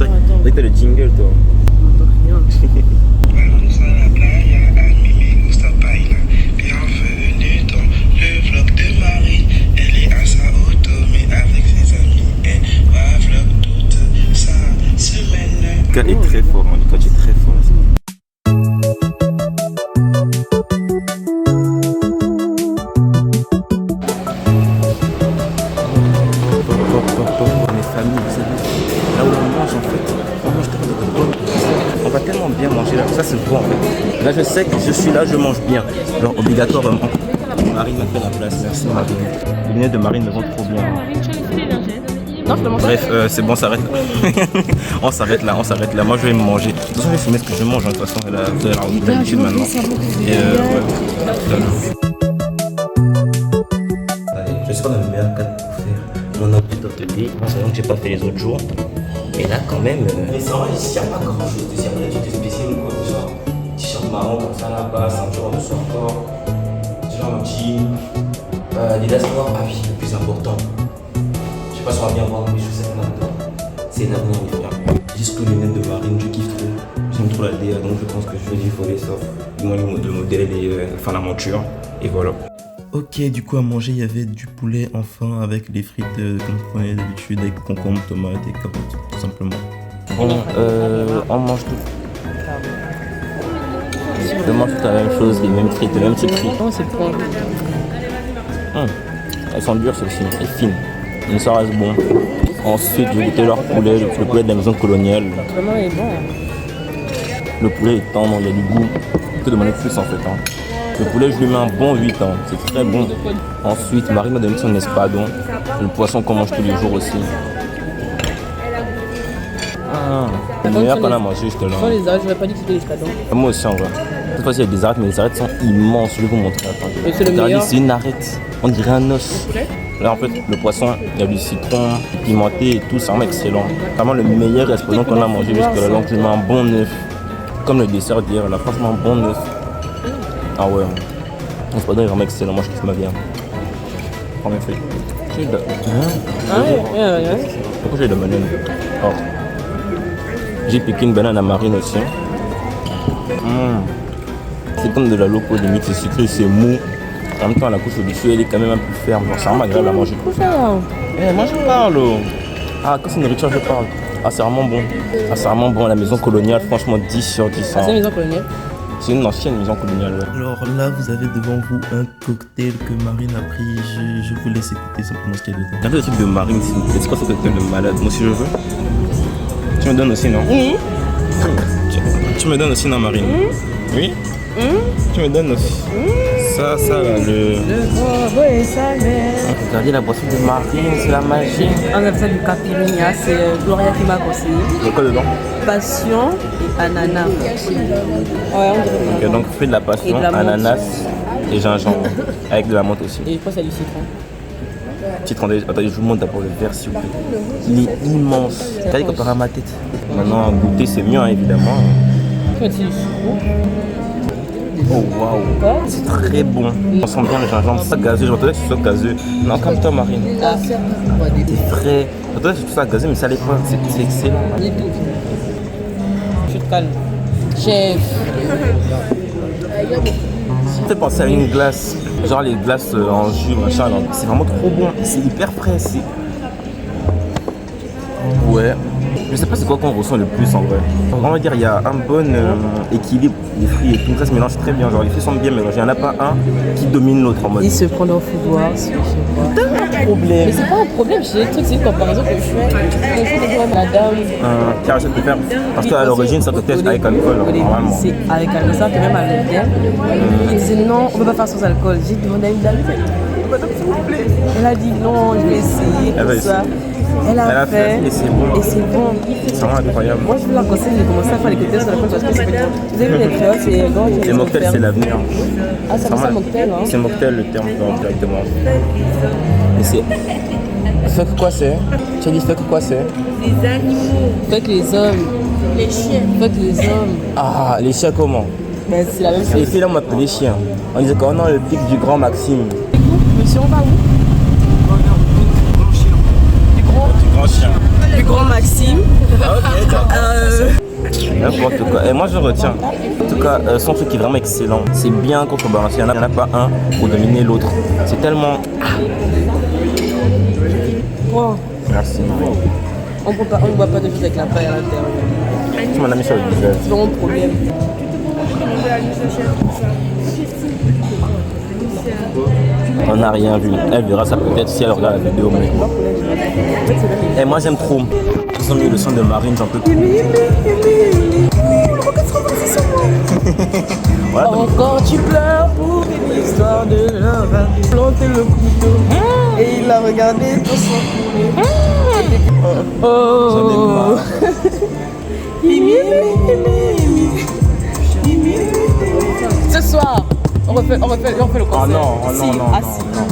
ça que t'as le jingle, toi. On entend rien. Vamos a la playa, a mí me gusta bailar. Bienvenue dans le vlog de Marie. Elle est à sa auto, mais avec ses amis. Elle va vlog toute sa semaine. Le gars est très fort, hein. Le gars est très fort. On est famille, vous savez. Là où on mange en fait, on mange tellement de bonnes choses. On va tellement bien manger là. Ça c'est bon en fait. Là je sais que je suis là, je mange bien. Genre obligatoirement. Marine m'a fait la place. Merci Marine. Les lunettes de Marine me vont trop bien. Non, je te mange. Bref, c'est bon, on s'arrête là. On s'arrête là, on s'arrête là. Moi je vais me manger. De toute façon, je vais filmer ce que je mange. De toute façon, vous avez l'habitude maintenant. Et ouais. Allez, je suis pas dans le meilleur cadre pour faire mon update d'atelier. Moi, c'est vrai que j'ai pas fait les autres jours. Et là, quand même. Mais c'est vrai, il n'y a pas grand chose. Il y a rien de spécial ou quoi. Genre, t-shirt marron comme ça là-bas, ceinture en dessous encore. Genre un jean. Les laces noires, ah oui, le plus important. Je sais pas si on va bien voir mes chaussettes maintenant. C'est l'avenir, mes frères. Juste que les lunettes de Marine, je kiffe trop. J'aime trop la DA, donc je pense que je vais lui voler ça. Moi, le modèle et enfin la monture. Et voilà. Ok, du coup à manger, il y avait du poulet enfin avec les frites comme vous prenez d'habitude, avec concombre, tomates et carottes, tout simplement. Bon, on mange tout. Je mange toute la même chose, les mêmes frites, les mêmes petites frites. Non, c'est point. Elles sont dures celles-ci, elles fines. Mais ça reste bon. Ensuite, j'ai goûté leur poulet, le poulet de la maison coloniale. Vraiment, il est bon. Le poulet est tendre, il y a du goût. Je peux demander plus en fait. Hein. Le poulet, je lui mets un bon 8, hein. C'est très bon. Ensuite, Marie m'a donné son espadon. Le poisson qu'on mange tous les jours aussi. Le meilleur qu'on a mangé, je te l'ai. Sans les arêtes, j'aurais pas dit que c'était l'espadon. Moi aussi en vrai. Cette fois-ci, il y a des arêtes, mais les arêtes sont immenses. Je vais vous montrer. Et c'est le meilleur. C'est une arête. On dirait un os. Là, en fait, le poisson, il y a du citron, pimenté et tout. C'est vraiment excellent. Vraiment le meilleur espadon qu'on a mangé jusqu'à là. Donc, je mets un bon œuf. Comme le dessert d'hier, là. Franchement, un bon œuf. Ah ouais. L'espadon est vraiment excellent. Moi, je kiffe ma vie. Premier fait. Pourquoi j'ai de banane? Oh. J'ai piqué une banane à Marine aussi. C'est comme de la loco, limite c'est sucré, c'est mou. En même temps la couche au-dessus elle est quand même un peu ferme. C'est vraiment agréable à manger. Moi je parle. Ah quand c'est une nourriture je parle. Ah c'est vraiment bon. Ah c'est vraiment bon. La maison coloniale franchement 10 sur 10. Ah, c'est une maison coloniale. C'est une ancienne maison coloniale. Ouais. Alors là, vous avez devant vous un cocktail que Marine a pris. Je vous laisse écouter simplement ce qu'il y a dedans. Regardez le truc de Marine, s'il vous plaît. C'est quoi ce cocktail de malade? Moi aussi je veux. Tu me donnes aussi, non? Tu me donnes aussi, non, Marine? Oui? Tu me donnes aussi. Ça, là, le bobo et sa mère. Regardez la boisson de Marine, c'est la magie. On appelle ça du caipirinha, c'est Gloria qui m'a conseillé. Il y a quoi dedans? Passion et ananas. Ouais, on dirait. Ok, donc fruit de la passion, de la menthe. ananas et gingembre. Avec de la menthe aussi. Et je pense qu'il y a du citron. Attendez, je vous montre d'abord le verre s'il vous plaît. Il est immense. Regardez comparé à ma tête. Maintenant, goûter c'est mieux, hein, évidemment. Tu vois, c'est du sucre. Oh waouh, c'est très bon. On sent bien le gingembre, c'est pas gazeux. Je m'attendais que ce soit gazeux. Non, comme toi, Marine. Ah, C'est frais. Je m'attendais que ce soit gazeux, mais ça l'est pas. C'est excellent. tu te calmes. Chef. Ça me fait penser à une glace. Genre les glaces en jus, machin. C'est vraiment trop bon. C'est hyper frais. Ouais. Je sais pas c'est quoi qu'on ressent le plus en vrai. On va dire il y a un bon équilibre, les fruits et tout ça se mélange très bien. Genre les fruits sont bien mélangés. Il n'y en a pas un qui domine l'autre en mode. Il se prend dans le foudoir, c'est Problème. mais c'est pas un problème, j'ai des trucs, c'est comme par exemple le choix de madame. Car je peux faire. Parce qu'à l'origine ça peut être avec alcool, normalement. C'est avec alcool, ça que même avec elle. Il disait non, on peut pas faire sans alcool. J'ai demandé à une dame, madame s'il vous plaît. Elle a dit non, je vais essayer, tout ça. Elle a fait et c'est bon. Et c'est bon. C'est vraiment incroyable. Moi je vous la conseille de commencer à faire les cocktails sur la côte parce que c'est bien. Vous avez vu les créoles, c'est bon. Les mocktails c'est l'avenir. Ah ça c'est un mocktail hein. C'est mocktail le terme directement. Mais c'est. Fuck quoi c'est? Tu as dit fuck quoi c'est? Les animaux. Fuck les hommes. Les chiens. Fuck les hommes. Ah les chiens comment? Ben c'est la même chose. Les filles là on m'appelait les chiens. On disait qu'on a le pic du grand Maxime. Monsieur on va où? Du grand chien. Du grand Maxime. Ah, ok, N'importe quoi. Et moi je retiens. En tout cas, son truc est vraiment excellent. C'est bien contrebalancé. Il n'y en a pas un pour dominer l'autre. C'est tellement. Oh. Merci. On ne boit pas de choses avec la paille à l'intérieur. Tu m'en as mis sur le visage. C'est mon problème. On n'a rien vu. Elle verra ça peut-être si elle regarde la vidéo. Mais... Et moi j'aime trop. Ils ont mis le son de Marine, j'en peux plus. Voilà, encore tu pleures pour une histoire de love. Planter le couteau et il a regardé pour son poulet. Oh. Ce soir, on refait le concert. Oh non, oh non, non, Ah, non, si. non.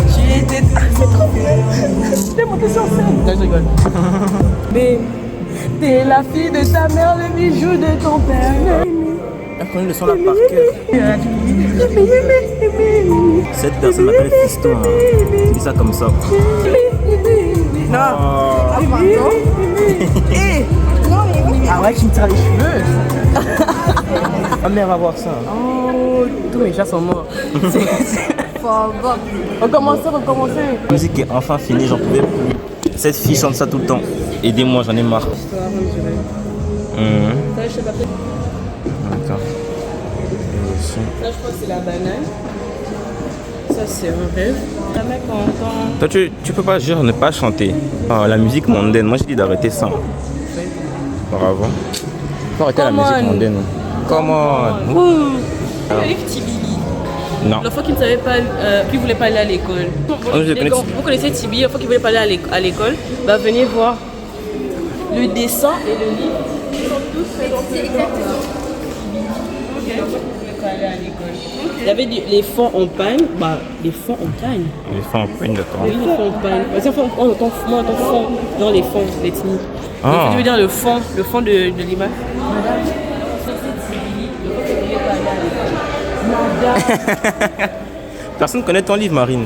J'ai été... Ah, c'est trop bien. Je vais monter sur scène. Non, je rigole. Mais t'es la fille de ta mère, le bijou de ton père. Elle connaît le son là par cœur. Cette personne m'appelle Fiston. Tu dis ça comme ça. Non. Ah, pardon. Ah ouais, tu me tires les cheveux. Ma mère va voir ça. Oh, tous mes chats sont morts. Recommencer. La musique est enfin finie, j'en pouvais plus. Cette fille chante ça tout le temps. Aidez-moi, j'en ai marre. Ça, je sais pas. Attends. Ça, je crois que c'est la banane. Ça, c'est un rêve. Jamais content. Toi, tu peux pas dire ne pas chanter. Oh, la musique mondaine, moi j'ai dit d'arrêter ça. Bravo. Faut arrêter la musique mondaine. Comment? Tibi. Non. L'enfant qui ne savait pas, qui voulait pas aller à l'école. Vous connaissez Tibi, l'enfant qui voulait pas aller à l'école, bah venez voir le dessin et le livre. Ils sont tous faits dans ce genre. Il y avait les fonds en pagne, les fonds en cagne. Les fonds en pagne, d'accord. Oui, les fonds en pagne. Parce qu'on entend fond dans les fonds, les timides. Ah. Tu veux dire le fond de l'image. Personne ne connaît ton livre, Marine.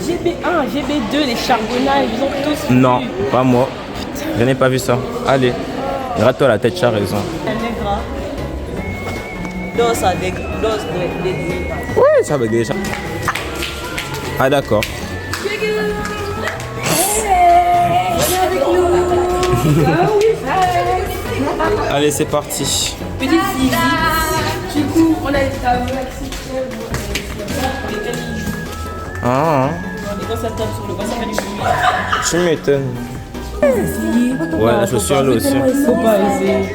GB1, GB2, les charbonnages, ils ont tous vu. Non, pas moi. Je n'ai pas vu ça. Allez, gratte-toi la tête, tu as raison. Oui, ça va déjà. Ah d'accord. Allez, c'est parti. Petite fille. Du coup, on a les tableaux. Ah, Et quand ça tape sur le bas, ça fait du bruit. tu m'étonnes. Ouais, la chaussure là aussi. Faut pas essayer.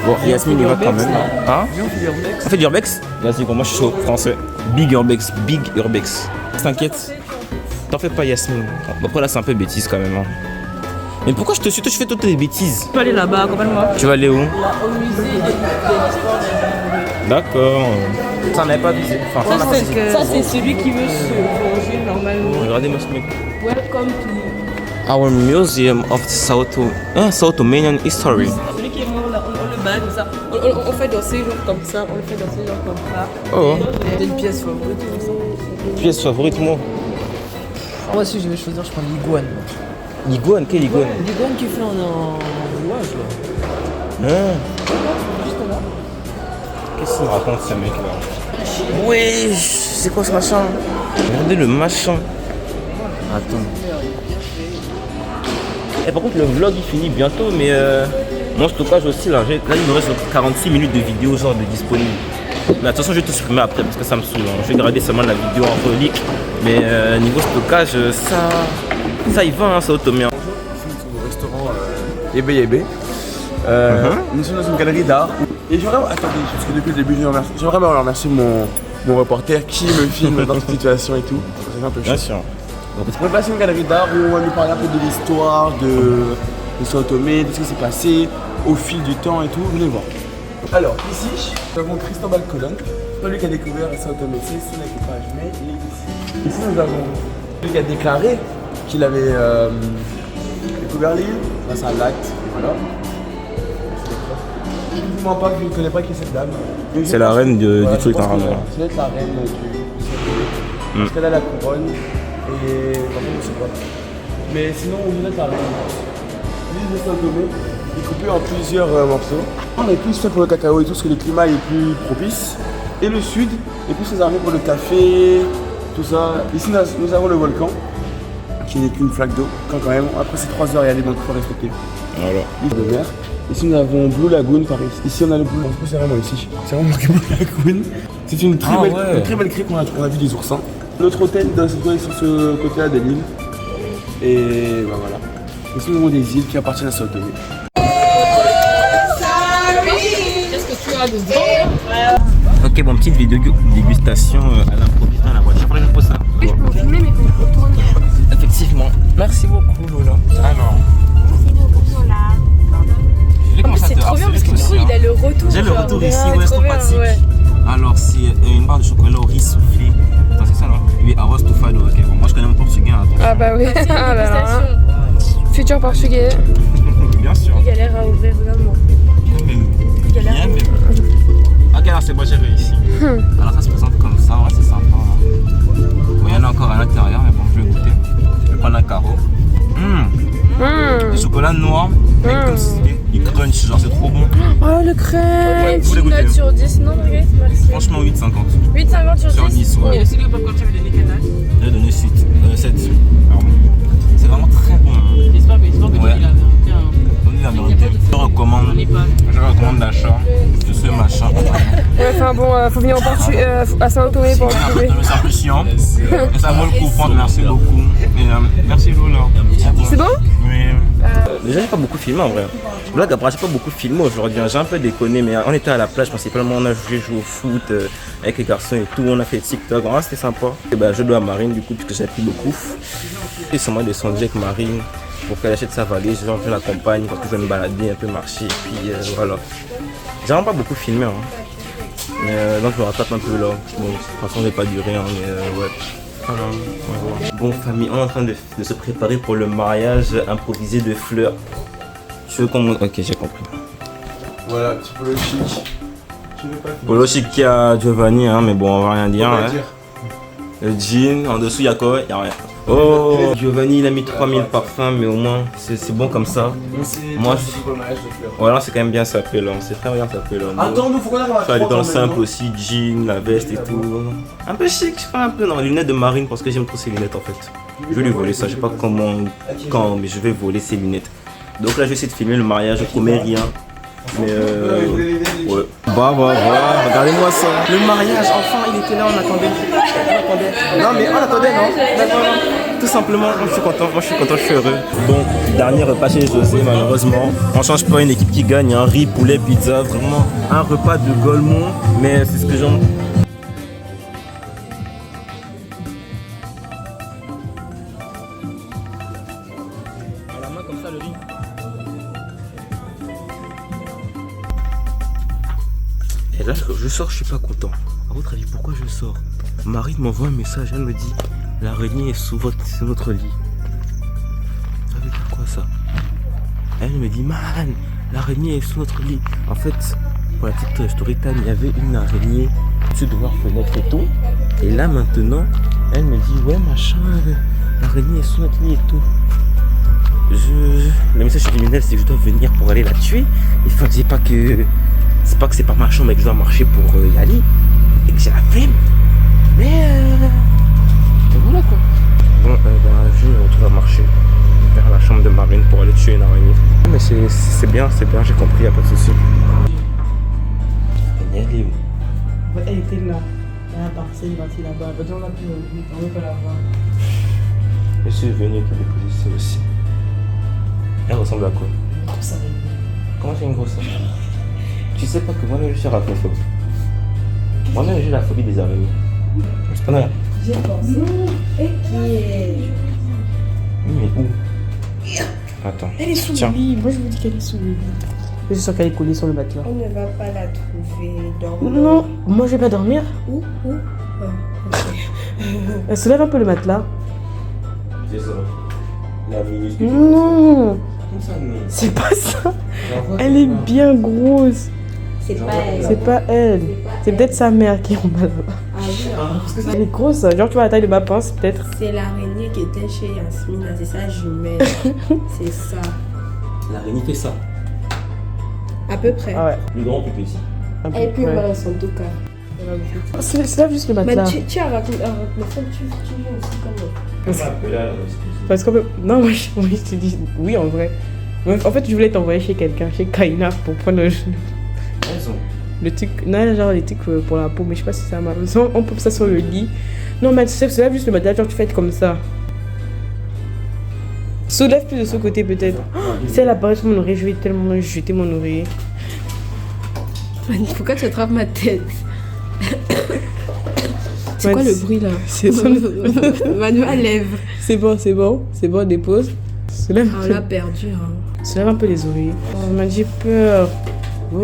Bon, Yasmine, il va quand même. Hein? On fait du urbex? Vas-y, moi je suis chaud, français. Big urbex, big urbex. T'inquiète. T'en fais pas, Yasmine. Après là, c'est un peu bêtise quand même. Hein. Mais pourquoi je te suis? Toi, je fais toutes tes bêtises. Je peux aller là-bas, accompagne-moi. Tu vas aller où? Au musée de l'histoire de D'accord. Ça n'avait pas visé. Enfin, ça, c'est celui qui veut se plonger normalement. Regardez-moi ce mec. Welcome to. Our Museum of South Tomanian History. Celui qui est mort là, on le bat comme ça. On fait danser genre comme ça, on le fait danser genre comme ça. Oh. C'est une pièce favorite comme ça. Pièce favorite, moi. Moi si je vais choisir, je prends l'iguane. L'iguane? Quelle iguane? L'iguane qui fait en louage là. Juste là. Qu'est-ce qu'il raconte ce mec là? Oui, c'est quoi ce machin? Regardez le machin. Attends. Et par contre le vlog il finit bientôt mais mon stockage aussi là, il me reste 46 minutes de vidéo genre de disponible. Mais attention je vais tout supprimer après parce que ça me saoule. Hein. Je vais garder seulement la vidéo en relique. Mais niveau stockage ça y va hein, ça automien. Au restaurant Yébé Yébé. Nous sommes dans une galerie d'art. Et j'aimerais, attendez, parce que depuis le début, j'aimerais remercier mon reporter qui me filme dans cette situation et tout. C'est un peu Bien chiant. sûr. On va passer une galerie d'art où on va nous parler un peu de l'histoire de Sao Tomé, de ce qui s'est passé au fil du temps et tout. Venez voir. Alors, ici, nous avons Tristan Balcolon. C'est pas lui qui a découvert Sao Tomé, c'est son équipage, mais il est ici. Ici, nous avons lui qui a déclaré qu'il avait découvert l'île grâce à l'acte Voilà. Je ne vous mens pas que je ne connais pas qui est cette dame. C'est la reine du truc je pense normalement. que c'est la reine du parce qu'elle a la couronne et par contre je sais pas. Mais sinon vous êtes la reine. L'île de Saint-Tomé est coupée en plusieurs morceaux. On est plus fait pour le cacao et tout parce que le climat est plus propice. Et le sud est plus réservé pour le café, tout ça. Ici nous avons le volcan qui n'est qu'une flaque d'eau quand même. Après c'est 3 heures à y aller donc il faut respecter. Voilà. L'île de mer. Ici nous avons Blue Lagoon par ici. Ici on a le Blue Lagoon, c'est vraiment ici. C'est vraiment marqué Blue Lagoon. C'est une très belle crique qu'on a vu des oursins. Notre hôtel doit se trouver sur ce côté-là de l'île. Et ben voilà. Ici nous avons des îles qui appartiennent à Sao Tomé. Ok, bon, petite vidéo dégustation à l'improviste dans la voiture. Après, je pose ça. Oui, je peux filmer, mais faut retourner. Effectivement. Merci beaucoup, Lola. Alors. Merci beaucoup, Lola. C'est trop bien parce que du coup, il a le retour. J'ai le genre. retour ici, Ah, ouais, c'est trop bien, pratique. ouais. Alors, c'est une barre de chocolat au riz soufflé. Attends, c'est ça, non? Oui, arroz tufado. Ok, bon, moi je connais mon portugais. Attention. Ah bah oui. Ah bah alors, futur portugais. Bien sûr. Il galère à ouvrir vraiment. Il galère. Bien, mais... Ok, alors c'est bon, j'ai réussi. Alors, ça se présente comme ça, ouais, c'est sympa. Bon, il y en a encore à l'intérieur, mais bon, je vais goûter. Je vais prendre un carreau. Du chocolat noir, avec comme si c'était du crunch, genre c'est trop bon. Oh le crunch. Vous voulez goûter? Note sur 10, non, regarde, merci. Franchement, 8,50. 8,50 Sur 10, ouais. Et J'ai donné 7. Pardon. C'est vraiment très bon. J'espère que tu dis la vérité. Donnez la vérité. Je recommande l'achat de ce machin. Ouais, enfin bon, faut venir à Sao Tomé pour le trouver. C'est un peu chiant. Mais ça vaut le coup, franchement, merci beaucoup. Et, merci Lola. C'est bon? Oui. Déjà, j'ai pas beaucoup filmé en vrai. Blague après, j'ai pas beaucoup filmé aujourd'hui. J'ai un peu déconné, mais on était à la plage principalement. On a joué au foot avec les garçons et tout. On a fait TikTok. Vraiment, c'était sympa. Et ben, je dois à Marine du coup, puisque j'ai pris beaucoup. Et c'est moi descendu avec Marine pour qu'elle achète sa valise. Je vais un peu l'accompagne parce que je vais me balader, un peu marcher. Et puis voilà. J'ai vraiment pas beaucoup filmé. Hein. Mais donc, je me rattrape un peu là. Bon, de toute façon, j'ai pas duré. Hein, mais ouais. Voilà. Bon famille, on est en train de se préparer pour le mariage improvisé de Fleur. Tu veux qu'on monte? Ok, j'ai compris. Voilà, petit polo chic. Polo chic qui a Giovanni, hein, mais bon, on va rien dire. On va Hein. dire. Le jean, en dessous, il y a quoi? Il y a rien. Oh, Giovanni, il a mis 3000 parfums, mais au moins, c'est bon comme ça. Moi, pour le mariage de Fleur. Voilà, c'est quand même bien sapé là. C'est très bien sapé là. Attends, nous faut qu'on arrive à Je vais aller dans le 3 simple aussi, jean, la veste et tout. Un peu chic, je sais pas, un peu dans les lunettes de Marine parce que j'aime trop ses lunettes en fait. Je vais lui voler ça, je sais pas comment, quand, mais je vais voler ses lunettes. Donc là, je vais essayer de filmer le mariage, je promets rien. Mais ouais. Bah, regardez-moi ça. Le mariage, enfin, il était là, on attendait. Non, mais on attendait, non? D'accord. Tout simplement, moi je suis content, je suis heureux. Bon, dernier repas chez José, malheureusement. On change pas une équipe qui gagne, un riz, poulet, pizza, vraiment un repas de Golemont, mais c'est ce que j'en. À la main comme ça, le riz. Et là, je sors, je suis pas content. À votre avis, pourquoi je sors? Marie m'envoie un message, elle me dit l'araignée est sous notre lit. Ça veut dire quoi ça? Elle me dit man, l'araignée est sous notre lit. En fait, pour la petite story time, il y avait une araignée au-dessus de leur fenêtre et tout. Et là maintenant, elle me dit ouais machin, l'araignée est sous notre lit et tout. Le message subliminal c'est que je dois venir pour aller la tuer. Il faut dire pas que c'est par ma chambre et que je dois marcher pour y aller. Et que j'ai la flemme. Mais voilà quoi. Bon, je me retrouve à marcher vers la chambre de Marine pour aller tuer une araignée. Mais c'est bien, j'ai compris, y'a pas de soucis. Elle est où? Elle était là. Elle est partie, elle est partie là-bas. On a pu on peut la voir. Je suis venu te déposer ça aussi. Elle ressemble à quoi? Grosse araignée. Comment c'est une grosse araignée? Tu sais pas que moi-même je suis arachnophobie. Moi-même j'ai la phobie des araignées. C'est pas normal. J'ai pensé. Et qui est. Mais où? Attends. Elle est sous Tiens. le lit. Moi je vous dis qu'elle est sous le lit. Je suis sûre qu'elle est collée sur le matelas. On ne va pas la trouver dormir. Non, moi je vais pas dormir. Où Elle soulève un peu le matelas. C'est ça. La minuscule. Non, comme ça, non. C'est pas ça. J'en vois Elle que est pas. bien grosse. C'est pas elle. C'est pas elle. C'est peut-être sa mère qui est en bas là-bas. Ah oui, Elle est grosse. Genre, tu vois la taille de ma pince, peut-être. c'est l'araignée qui était chez Yasmina, c'est sa jumelle. C'est ça. L'araignée fait ça. À peu près. Ah ouais. Plus grand, plus petit. Un peu Elle est plus près. mince en tout cas. Ah, c'est là juste le Mais matelas. tu as raconté, mais faut que tu viens aussi comment. Parce- Un peu là, Parce qu'en fait, non, moi je te dis oui en vrai. Mais en fait, je voulais t'envoyer chez quelqu'un, chez Kaina, pour prendre Elles ont. le truc. Non, genre les trucs pour la peau, mais je sais pas si ça marche. On peut ça sur le lit. Non, mais c'est là juste le matelas, genre tu fais comme ça. Soulève plus de ce côté peut-être. Oh, si elle apparaît sur mon oreille, je vais tellement jeter mon oreiller. Pourquoi tu attrapes ma tête? C'est quoi Ouais, le bruit là? C'est son... Ma lèvre. C'est bon, dépose. Soulève, Ah, on l'a perdu. Hein. soulève un peu les oreilles. Oh, m'a j'ai peur. Oh.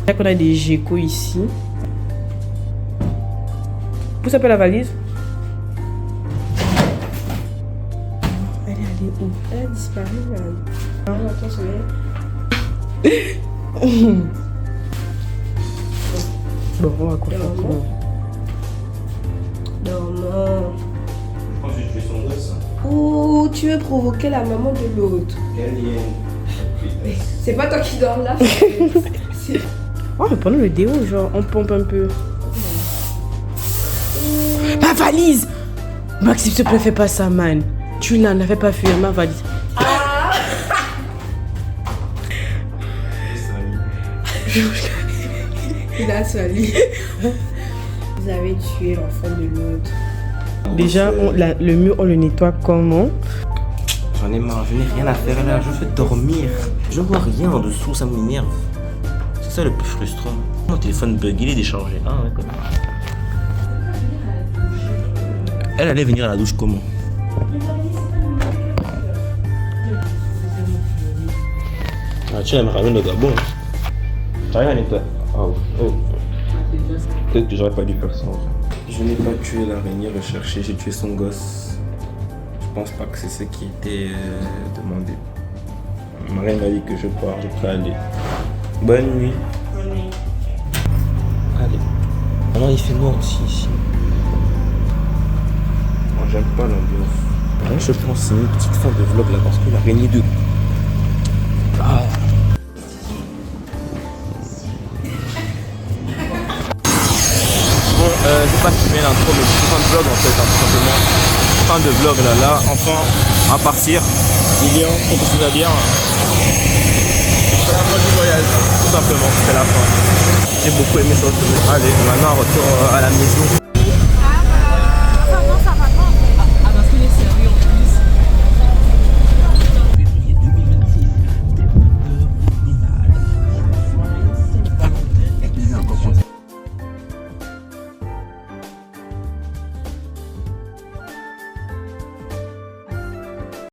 Là qu'on a des geckos ici. Pousse un peu la valise. Elle est allée où? Elle a disparu, man. Ah. Oh, attends, soleil. Bon, on va coucher. Non. Non. Je pense que je fais son gosse. Ouh, tu veux provoquer la maman de l'autre. Quelle lienne. C'est pas toi qui dors là. C'est- Oh, mais pendant le déo, genre, on pompe un peu. Ma valise! Max, s'il te plaît, fais pas ça, man. Tu n'en avais pas fuir ma valise. Il a sali. Vous avez tué l'enfant de l'autre. Déjà, le mur, on le nettoie comment? J'en ai marre, je n'ai rien à faire là, je veux dormir. Je vois rien en dessous, ça m'énerve. C'est ça le plus frustrant. Mon téléphone bug, il est déchargé. Ah ouais, comment? Elle allait venir à la douche comment? Ah, tu me ramènes au Gabon. T'as rien à nettoyer. Oh. Peut-être que j'aurais pas dû faire ça. Je n'ai pas tué l'araignée recherchée, j'ai tué son gosse. Je pense pas que c'est ce qui était demandé. Marie m'a dit que je pars, je peux aller. Bonne nuit. Bonne nuit. Allez. Ah non, il fait noir aussi ici. Moi, j'aime pas l'ambiance. Moi, je pense que c'est une petite fin de vlog là parce que l'araignée de. Ah. Bon, je sais pas si bien l'intro, mais c'est fin de vlog en fait, hein, tout simplement. Fin de vlog là, enfin, on va partir. Lilian, quelque chose à dire. C'est la fin du voyage, tout simplement, c'était la fin. J'ai beaucoup aimé ça. Allez, maintenant on retourne à la maison.